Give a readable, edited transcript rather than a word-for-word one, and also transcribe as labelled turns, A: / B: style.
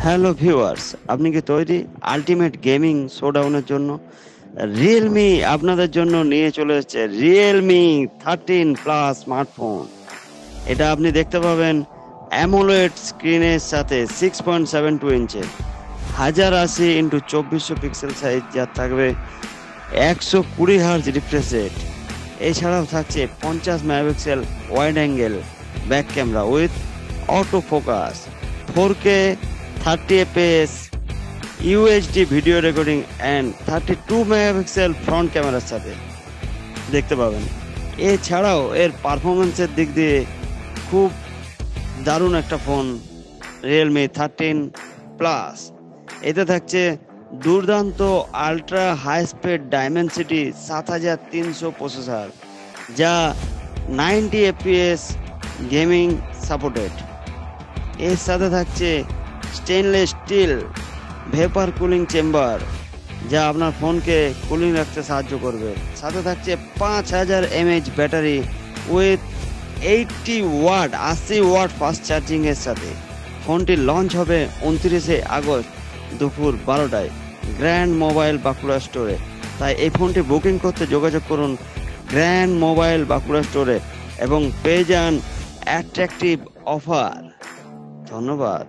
A: Hello viewers, আপনি কি তৈরি আলটিমেট গেমিং শোডাউনের জন্য? রিয়েলমি আপনাদের জন্য নিয়ে চলে এসেছে রিয়েলমি 13 প্লাস স্মার্টফোন। এটা আপনি দেখতে পাবেন অ্যামোলেড স্ক্রিনের সাথে 6.72 ইঞ্চের 1080x2400 পিক্সেল সাইজ, যা থাকবে 120 হার্জ রিফ্রেশ রেট। এছাড়াও থাকছে 50 megapixel wide angle back camera with auto focus, 4K 30 fps UHD video recording and 32 megapixel front ক্যামেরার সাথে দেখতে পাবেন। এছাড়াও এর পারফরমেন্সের দিক দিয়ে খুব দারুণ একটা ফোন রিয়েলমি 13 প্লাস। এতে থাকছে দুর্দান্ত ultra high speed Dimensity 7300 processor, যা 90 fps গেমিং সাপোর্টেড। এর সাথে থাকছে stainless steel vapour cooling chamber, যা আপনার ফোনকে কুলিং রাখতে সাহায্য করবে। সাথে থাকছে 5000 mAh battery with 80 watt fast charging এর সাথে। ফোনটি লঞ্চ হবে 29 আগস্ট দুপুর 12টায় গ্র্যান্ড মোবাইল বাঁকুড়া স্টোরে। তাই এই ফোনটি বুকিং করতে যোগাযোগ করুন গ্র্যান্ড মোবাইল বাঁকুড়া স্টোরে এবং পেয়ে যান অ্যাট্রাকটিভ অফার। ধন্যবাদ।